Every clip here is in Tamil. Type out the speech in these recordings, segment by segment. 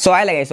ஸோ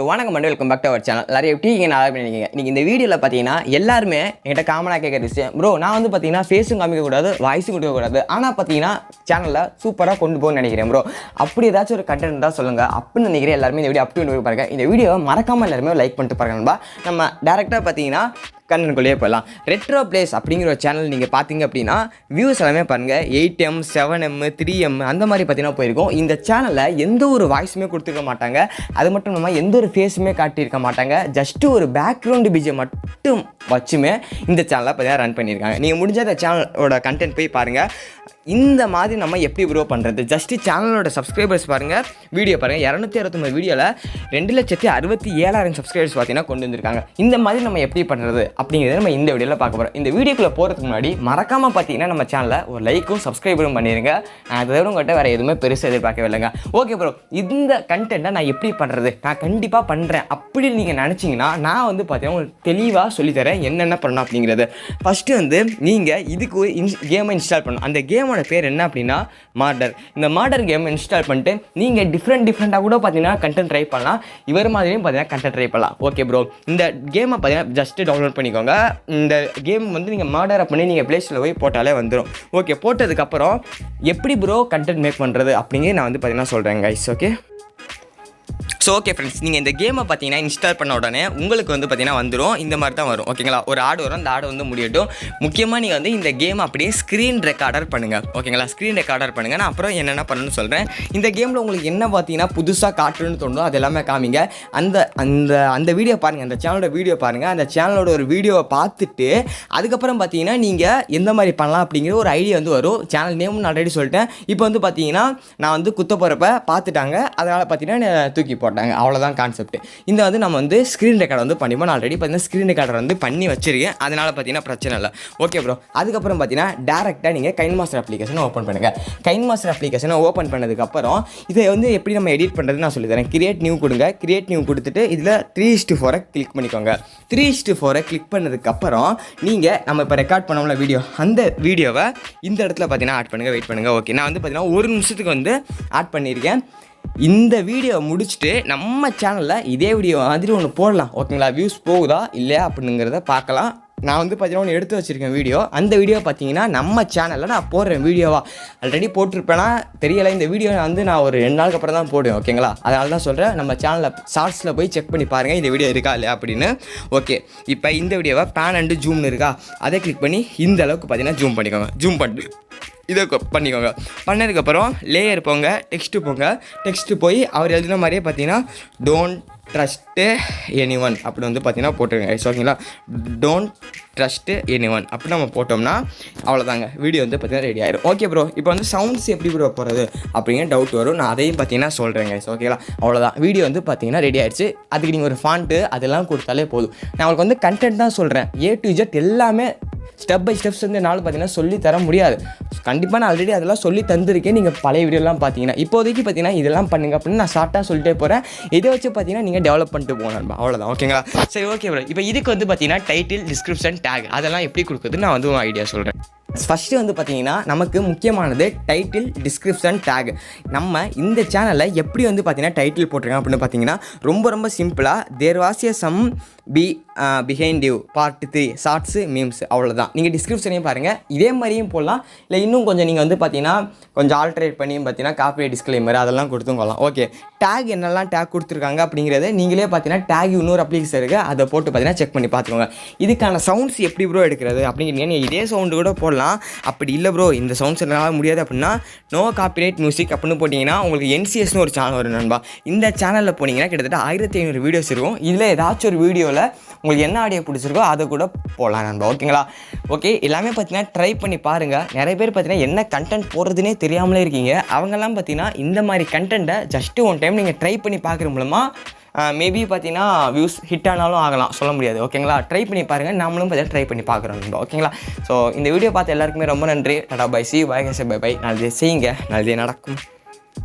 வணக்கம் and welcome back to our channel. நிறைய நீங்கள் நல்லா பண்ணிருக்கீங்க. நீங்கள் இந்த வீடியோவில் பார்த்தீங்கன்னா எல்லாருமே என்கிட்ட காமனாக கேட்குற விஷயம், ப்ரோ நான் வந்து பார்த்தீங்கன்னா ஃபேஸும் காமிக்கக்கூடாது, வாய்ஸும் கொடுக்கக்கூடாது, ஆனால் பார்த்தீங்கன்னா சேனலில் சூப்பராக கொண்டு போகணும்னு நினைக்கிறேன் ப்ரோ. அப்படி ஏதாச்சும் ஒரு கண்டென்ட் தான் சொல்லுங்கள் அப்படின்னு நினைக்கிறேன். எல்லாருமே இந்த வீடியோ அப்படி ஒன்று பாருங்கள். இந்த வீடியோவை மறக்காமல் எல்லாருமே லைக் பண்ணிட்டு பாருங்கன்பா. நம்ம டேரெக்டாக பார்த்தீங்கன்னா கண்டென்ட்குள்ளேயே போயிடலாம். ரெட்ரோ பிளேஸ் அப்படிங்கிற ஒரு சேனல் நீங்கள் பார்த்தீங்க அப்படின்னா வியூஸ் எல்லாமே பாருங்கள் 8M 7M 3M அந்த மாதிரி பார்த்தீங்கன்னா போயிருக்கும். இந்த சேனலில் எந்த ஒரு வாய்ஸுமே கொடுத்துருக்க மாட்டாங்க. அது மட்டும் இல்லாமல் எந்த ஒரு ஃபேஸுமே காட்டியிருக்க மாட்டாங்க. ஜஸ்ட்டு ஒரு பேக்ரவுண்டு பிஜிஎம் மட்டும் வச்சுமே இந்த சேனலை பார்த்தீங்கன்னா ரன் பண்ணியிருக்காங்க. நீங்கள் முடிஞ்ச அந்த சேனலோட கண்டென்ட் போய் பாருங்கள். இந்த மாதிரி நம்ம எப்படி க்ரோ பண்ணுறது, ஜஸ்ட்டு சேனலோட சப்ஸ்கிரைபர்ஸ் பாருங்கள், வீடியோ பாருங்கள். 269 வீடியோவில் 2,67,000 சப்ஸ்கிரைபர்ஸ் பார்த்தீங்கன்னா கொண்டு வந்திருக்காங்க. இந்த மாதிரி நம்ம எப்படி பண்ணுறது அப்படிங்கிறத நம்ம இந்த வீடியோவில் பார்க்க போகிறோம். இந்த வீடியோக்குள்ளே போகிறதுக்கு முன்னாடி மறக்காமல் பார்த்தீங்கன்னா நம்ம சேனலில் ஒரு லைக்கும் சப்ஸ்கிரைபரும் பண்ணிடுங்க. நான் அதை உங்கள்கிட்ட வேறு எதுவுமே பெருசாக எதிர்பார்க்கவே இல்லைங்க. ஓகே ப்ரோ, இந்த கண்டென்ட்டை நான் எப்படி பண்ணுறது, நான் கண்டிப்பாக பண்ணுறேன் அப்படின்னு நீங்கள் நினச்சிங்கன்னா நான் வந்து பார்த்தீங்கன்னா உங்களுக்கு தெளிவாக சொல்லித்தரேன் என்னென்ன பண்ணணும் அப்படிங்கிறது. ஃபஸ்ட்டு வந்து நீங்கள் இதுக்கு ஒரு கேமை இன்ஸ்டால் பண்ணணும். அந்த கேமோட பேர் என்ன அப்படின்னா மார்டர். இந்த மார்டர் கேம் இன்ஸ்டால் பண்ணிட்டு நீங்கள் டிஃப்ரெண்ட்டாக கூட பார்த்தீங்கன்னா கண்டென்ட் ட்ரை பண்ணலாம். இவர் மாதிரியும் பார்த்தீங்கன்னா கண்டென்ட் ட்ரை பண்ணலாம். ஓகே ப்ரோ, இந்த கேமை பார்த்தீங்கன்னா ஜஸ்ட்டு டவுன்லோட் பண்ணிக்கோங்க. இந்த கேம் வந்து நீங்கள் மார்டரை பண்ணி நீங்கள் ப்ளே ஸ்டோரில் போய் போட்டாலே வந்துடும். ஓகே, போட்டதுக்கப்புறம் எப்படி ப்ரோ கண்டென்ட் மேக் பண்ணுறது அப்படிங்கிறது நான் வந்து பார்த்தீங்கன்னா சொல்கிறேன் guys. Okay, so okay friends, நீங்கள் இந்த கேமை பார்த்தீங்கன்னா இன்ஸ்டால் பண்ண உடனே உங்களுக்கு வந்து பார்த்தீங்கன்னா வந்துடும். இந்த மாதிரி தான் வரும். ஓகேங்களா, ஒரு ஆடு வரும். அந்த ஆடு வந்து முடியட்டும். முக்கியமாக நீங்கள் வந்து இந்த கேமை அப்படியே ஸ்க்ரீன் ரெக்கார்டர் பண்ணுங்கள். ஓகேங்களா, ஸ்க்ரீன் ரெக்கார்டர் பண்ணுங்கள். நான் அப்புறம் என்னென்ன பண்ணணும்னு சொல்கிறேன். இந்த கேமில் உங்களுக்கு என்ன பார்த்தீங்கன்னா புதுசாக காட்டுன்னு தோணுதோ அது எல்லாமே காமிங்க. அந்த வீடியோ பாருங்கள், அந்த சேனலோட வீடியோ பாருங்கள். அந்த சேனலோட ஒரு வீடியோவை பார்த்துட்டு அதுக்கப்புறம் பார்த்தீங்கன்னா நீங்கள் எந்த மாதிரி பண்ணலாம் அப்படிங்கிற ஒரு ஐடியா வந்து வரும். சேனல் நேம்னு ஆல்ரெடி சொல்லிட்டேன். இப்போ வந்து பார்த்தீங்கன்னா நான் வந்து குத்த போகிறப்ப பார்த்துட்டாங்க, அதனால் பார்த்தீங்கன்னா தூக்கி போட்டாங்க. அவ்வளோதான் கான்செப்ட். இந்த வந்து நம்ம வந்து ஸ்க்ரீன் ரெக்கார்ட் வந்து பண்ணிப்போம். நான் ஆல்ரெடி பார்த்தீங்கன்னா ஸ்க்ரீன் ரெக்கார்டர் வந்து பண்ணி வச்சிருக்கேன். அதனால் பார்த்தீங்கன்னா பிரச்சனை இல்லை. ஓகே ப்ரோ, அதுக்கப்புறம் பார்த்தீங்கன்னா டேரெக்டாக நீங்கள் கைன் மாஸ்டர் அப்ளிகேஷனை ஓப்பன் பண்ணுங்கள். கைன் மாஸ்டர் அப்ளிகேஷனை ஓப்பன் பண்ணதுக்கப்புறம் இதை வந்து எப்படி நம்ம எடிட் பண்ணுறது நான் சொல்லித்தரேன். கிரியேட் நியூ கொடுங்க. கிரியேட் நியூ கொடுத்துட்டு இதில் 3:4 கிளிக் பண்ணிக்கோங்க. 3:4 கிளிக் பண்ணதுக்கப்புறம் நீங்கள் நம்ம இப்போ ரெக்கார்ட் பண்ணோம்ல வீடியோ, அந்த வீடியோவை இந்த இடத்துல பார்த்தீங்கன்னா ஆட் பண்ணுங்கள். வெயிட் பண்ணுங்கள். ஓகே, நான் வந்து பார்த்தீங்கன்னா 1 நிமிஷத்துக்கு வந்து ஆட் பண்ணியிருக்கேன். இந்த வீடியோ முடிச்சுட்டு நம்ம சேனலில் இதே வீடியோ மாதிரி ஒன்று போடலாம். ஓகேங்களா, வியூஸ் போகுதா இல்லையா அப்படிங்கிறத பார்க்கலாம். நான் வந்து பார்த்தீங்கன்னா ஒன்று எடுத்து வச்சுருக்கேன் வீடியோ. அந்த வீடியோ பார்த்தீங்கன்னா நம்ம சேனலில் நான் போடுறேன். வீடியோவாக ஆல்ரெடி போட்டிருப்பேனா தெரியலை. இந்த வீடியோ வந்து நான் ஒரு 2 நாளுக்கு அப்புறம் தான் போடுவேன். ஓகேங்களா, அதனால தான் சொல்கிறேன். நம்ம சேனலில் ஷார்ட்ஸில் போய் செக் பண்ணி பாருங்கள் இந்த வீடியோ இருக்கா இல்லையா அப்படின்னு. ஓகே, இப்போ இந்த வீடியோவை பேன் அண்டு ஜூம்னு இருக்கா, அதை கிளிக் பண்ணி இந்த அளவுக்கு பார்த்தீங்கன்னா ஜூம் பண்ணிக்கோங்க. ஜூம் பண்ணிட்டு இதை பண்ணிக்கோங்க. பண்ணதுக்கப்புறம் லேயர் போங்க, டெக்ஸ்ட்டு போங்க. டெக்ஸ்ட்டு போய் அவர் எழுதின மாதிரியே பார்த்தீங்கன்னா டோன்ட் ட்ரஸ்ட்டு எனிஒன் அப்படி வந்து பார்த்தீங்கன்னா போட்டுருங்க. ஓகேங்களா, டோன்ட் ட்ரஸ்ட்டு எனிஒன் அப்படி நம்ம போட்டோம்னா அவ்வளோதாங்க, வீடியோ வந்து பார்த்தீங்கன்னா ரெடி ஆயிடும். ஓகே ப்ரோ, இப்போ வந்து சவுண்ட்ஸ் எப்படி ப்ரோ போகிறது அப்படிங்கிற டவுட் வரும். நான் அதையும் பார்த்தீங்கன்னா சொல்கிறேங்க. ஓகேங்களா, அவ்வளோதான், வீடியோ வந்து பார்த்தீங்கன்னா ரெடி ஆயிடுச்சு. அதுக்கு நீங்கள் ஒரு ஃபாண்ட்டு அதெல்லாம் கொடுத்தாலே போதும். நான் உங்களுக்கு வந்து கண்டென்ட் தான் சொல்கிறேன். A to Z எல்லாமே ஸ்டெப் பை ஸ்டெப்ஸ் வந்து என்னால் பார்த்தீங்கன்னா சொல்லி தர முடியாது. கண்டிப்பாக நான் ஆல்ரெடி அதெல்லாம் சொல்லி தந்திருக்கேன். நீங்கள் பழைய வீடியோலாம் பார்த்தீங்கன்னா இப்போதைக்கு பார்த்தீங்கன்னா இதெல்லாம் பண்ணுங்க அப்படின்னு நான் ஷார்ட்டாக சொல்லிட்டே போகிறேன். இதை வச்சு பார்த்தீங்கன்னா நீங்கள் டெவலப் பண்ணிட்டு போகணும். அவ்வளோதான். ஓகேங்களா, சரி ஓகே ப்ரோ. இப்போ இதுக்கு வந்து பார்த்தீங்கன்னா டைட்டில், டிஸ்கிரிப்ஷன், டேக் அதெல்லாம் எப்படி கொடுக்குறது நான் வந்து ஒரு ஐடியா சொல்கிறேன். ஃபஸ்ட்டு வந்து பார்த்தீங்கன்னா நமக்கு முக்கியமானது டைட்டில், டிஸ்கிரிப்ஷன், டேக். நம்ம இந்த சேனலில் எப்படி வந்து பார்த்தீங்கன்னா டைட்டில் போட்டிருக்கேன் அப்படின்னு பார்த்தீங்கன்னா ரொம்ப சிம்பிளாக there was a some behind you part 3 shorts memes அவ்வளோதான். நீங்கள் டிஸ்கிரிப்ஷனையும் பாருங்கள், இதே மாதிரியும் போடலாம். இல்லை இன்னும் கொஞ்சம் நீங்கள் வந்து பார்த்தீங்கன்னா கொஞ்சம் ஆல்ட்ரேட் பண்ணியும் பார்த்தீங்கன்னா காப்பி டிஸ்க்ளைமர் அதெல்லாம் கொடுத்துங்கலாம். ஓகே, டேக் என்னெல்லாம் டேக் கொடுத்துருக்காங்க அப்படிங்கிறத நீங்களே பார்த்தீங்கன்னா டேக் இன்னொரு அப்ளிகேஷன் இருக்குது, அதை போட்டு பார்த்தீங்கன்னா செக் பண்ணி பார்த்துக்கோங்க. இதுக்கான சவுண்ட்ஸ் எப்படி ப்ரோ எடுக்கிறது அப்படிங்கிறீங்க. நீங்கள் இதே சவுண்டு கூட போடலாம். அப்படி இல்லை ப்ரோ இந்த சவுண்ட்ஸ் என்னால் முடியாது அப்படின்னா நோ காப்பிரைட் மியூசிக் அப்படின்னு போட்டிங்கன்னா உங்களுக்கு NCSன்னு ஒரு சேனல் வரும் நண்பா. இந்த சேனலில் போனீங்கன்னா கிட்டத்தட்ட 1500 வீடியோஸ் இருக்கும். இதில் ஏதாச்சும் ஒரு வீடியோவில் உங்களுக்கு என்ன ஆடியோ பிடிச்சிருக்கோ அதை கூட போடலாம் நண்பா. ஓகேங்களா, ஓகே, எல்லாமே பார்த்தீங்கன்னா ட்ரை பண்ணி பாருங்கள். நிறைய பேர் பார்த்தீங்கன்னா என்ன கண்டென்ட் போடுறதுனே தெரியாமலே இருக்கீங்க. அவங்கெல்லாம் பார்த்தீங்கன்னா இந்த மாதிரி கண்டென்ட்டை ஜஸ்ட்டு ஒன் டைம் நீங்கள் ட்ரை பண்ணி பார்க்குற மூலமாக மேபி பார்த்தீங்கன்னா வியூஸ் ஹிட் ஆனாலும் ஆகலாம், சொல்ல முடியாது. ஓகேங்களா, ட்ரை பண்ணி பாருங்கள். நாமளும் பார்த்தீங்கன்னா ட்ரை பண்ணி பார்க்குறோம் நண்பா. ஓகேங்களா, ஸோ இந்த வீடியோ பார்த்து எல்லாருக்குமே ரொம்ப நன்றி. Tata bye, see bye, bye. நாளைக்கு செய்யுங்க, நாளைக்கு நடக்கும்.